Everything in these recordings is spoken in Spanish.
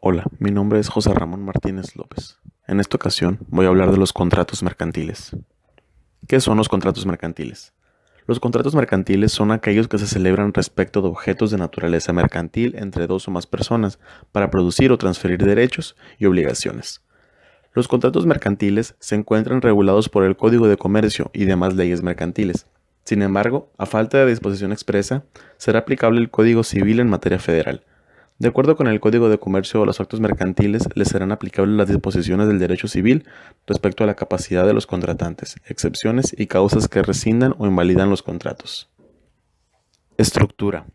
Hola, mi nombre es José Ramón Martínez López. En esta ocasión voy a hablar de los contratos mercantiles. ¿Qué son los contratos mercantiles? Los contratos mercantiles son aquellos que se celebran respecto de objetos de naturaleza mercantil entre dos o más personas para producir o transferir derechos y obligaciones. Los contratos mercantiles se encuentran regulados por el Código de Comercio y demás leyes mercantiles. Sin embargo, a falta de disposición expresa, será aplicable el Código Civil en materia federal. De acuerdo con el Código de Comercio o los actos mercantiles, les serán aplicables las disposiciones del derecho civil respecto a la capacidad de los contratantes, excepciones y causas que rescindan o invalidan los contratos. Estructura.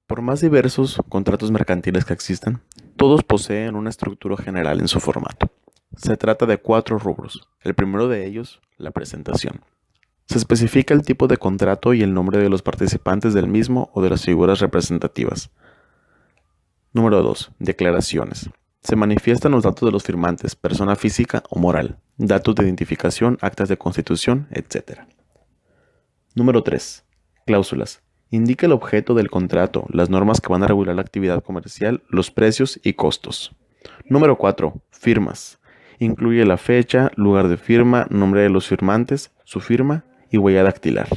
Por más diversos contratos mercantiles que existan, todos poseen una estructura general en su formato. Se trata de 4 rubros. El primero de ellos, la presentación. Se especifica el tipo de contrato y el nombre de los participantes del mismo o de las figuras representativas. Número 2. Declaraciones. Se manifiestan los datos de los firmantes, persona física o moral, datos de identificación, actas de constitución, etc. Número 3. Cláusulas. Indica el objeto del contrato, las normas que van a regular la actividad comercial, los precios y costos. Número 4. Firmas. Incluye la fecha, lugar de firma, nombre de los firmantes, su firma y huella dactilar.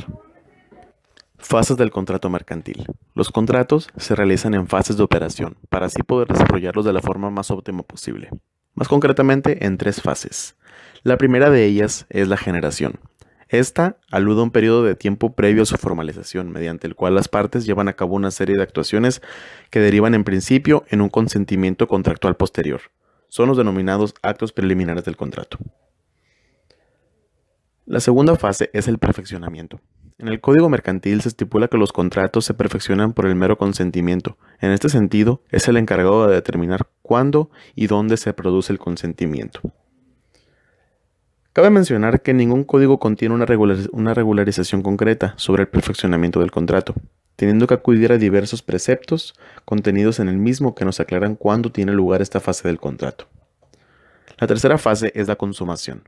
Fases del contrato mercantil. Los contratos se realizan en fases de operación, para así poder desarrollarlos de la forma más óptima posible. Más concretamente, en 3 fases. La primera de ellas es la generación. Esta alude a un periodo de tiempo previo a su formalización, mediante el cual las partes llevan a cabo una serie de actuaciones que derivan en principio en un consentimiento contractual posterior. Son los denominados actos preliminares del contrato. La segunda fase es el perfeccionamiento. En el Código Mercantil se estipula que los contratos se perfeccionan por el mero consentimiento. En este sentido, es el encargado de determinar cuándo y dónde se produce el consentimiento. Cabe mencionar que ningún código contiene una regularización concreta sobre el perfeccionamiento del contrato, teniendo que acudir a diversos preceptos contenidos en el mismo que nos aclaran cuándo tiene lugar esta fase del contrato. La tercera fase es la consumación.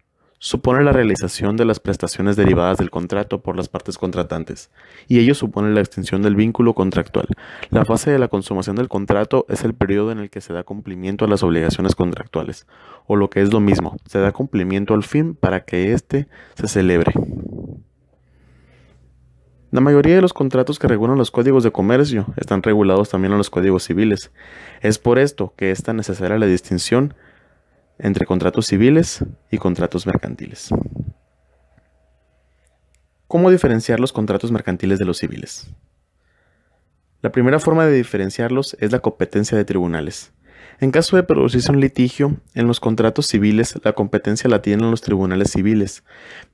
Supone la realización de las prestaciones derivadas del contrato por las partes contratantes, y ello supone la extinción del vínculo contractual. La fase de la consumación del contrato es el periodo en el que se da cumplimiento a las obligaciones contractuales, o lo que es lo mismo, se da cumplimiento al fin para que éste se celebre. La mayoría de los contratos que regulan los códigos de comercio están regulados también en los códigos civiles. Es por esto que es tan necesaria la distinción entre contratos civiles y contratos mercantiles. ¿Cómo diferenciar los contratos mercantiles de los civiles? La primera forma de diferenciarlos es la competencia de tribunales. En caso de producirse un litigio, en los contratos civiles la competencia la tienen los tribunales civiles,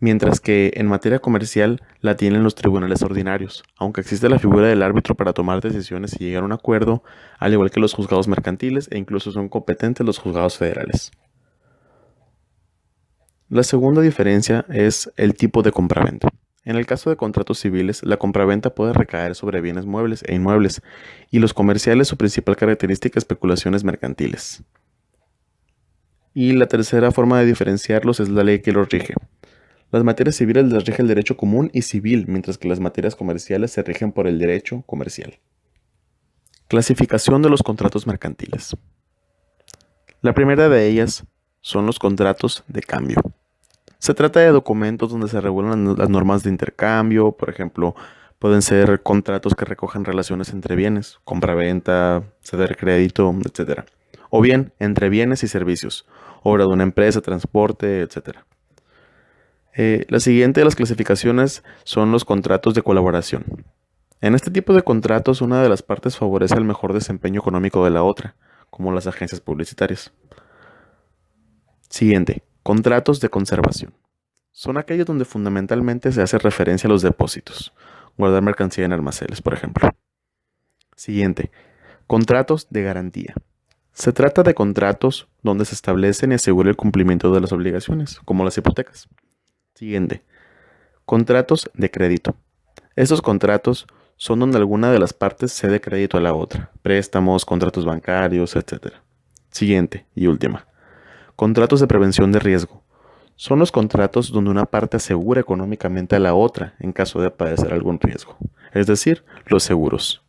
mientras que en materia comercial la tienen los tribunales ordinarios, aunque existe la figura del árbitro para tomar decisiones y llegar a un acuerdo, al igual que los juzgados mercantiles e incluso son competentes los juzgados federales. La segunda diferencia es el tipo de compraventa. En el caso de contratos civiles, la compraventa puede recaer sobre bienes muebles e inmuebles, y los comerciales su principal característica especulaciones mercantiles. Y la tercera forma de diferenciarlos es la ley que los rige. Las materias civiles las rige el derecho común y civil, mientras que las materias comerciales se rigen por el derecho comercial. Clasificación de los contratos mercantiles. La primera de ellas son los contratos de cambio. Se trata de documentos donde se regulan las normas de intercambio, por ejemplo, pueden ser contratos que recojan relaciones entre bienes, compra-venta, ceder crédito, etc. O bien entre bienes y servicios, obra de una empresa, transporte, etc. La siguiente de las clasificaciones son los contratos de colaboración. En este tipo de contratos, una de las partes favorece el mejor desempeño económico de la otra, como las agencias publicitarias. Siguiente, contratos de conservación. Son aquellos donde fundamentalmente se hace referencia a los depósitos, guardar mercancía en almacenes, por ejemplo. Siguiente, contratos de garantía. Se trata de contratos donde se establecen y asegura el cumplimiento de las obligaciones, como las hipotecas. Siguiente, contratos de crédito. Estos contratos son donde alguna de las partes cede crédito a la otra, préstamos, contratos bancarios, etc. Siguiente y última, contratos de prevención de riesgo. Son los contratos donde una parte asegura económicamente a la otra en caso de padecer algún riesgo, es decir, los seguros.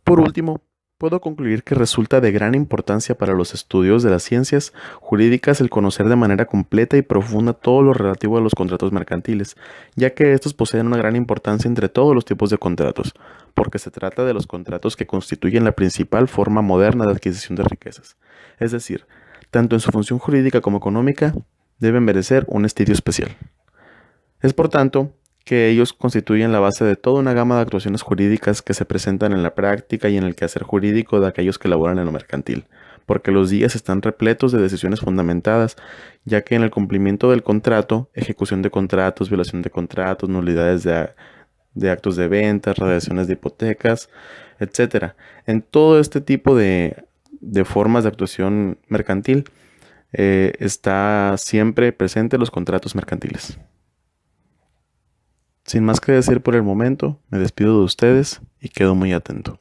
Por último, puedo concluir que resulta de gran importancia para los estudios de las ciencias jurídicas el conocer de manera completa y profunda todo lo relativo a los contratos mercantiles, ya que estos poseen una gran importancia entre todos los tipos de contratos, porque se trata de los contratos que constituyen la principal forma moderna de adquisición de riquezas. Es decir, tanto en su función jurídica como económica, deben merecer un estudio especial. Es por tanto que ellos constituyen la base de toda una gama de actuaciones jurídicas que se presentan en la práctica y en el quehacer jurídico de aquellos que laboran en lo mercantil, porque los días están repletos de decisiones fundamentadas, ya que en el cumplimiento del contrato, ejecución de contratos, violación de contratos, nulidades de actos de venta, radiaciones de hipotecas, etcétera. En todo este tipo de formas de actuación mercantil está siempre presente los contratos mercantiles. Sin más que decir por el momento, me despido de ustedes y quedo muy atento.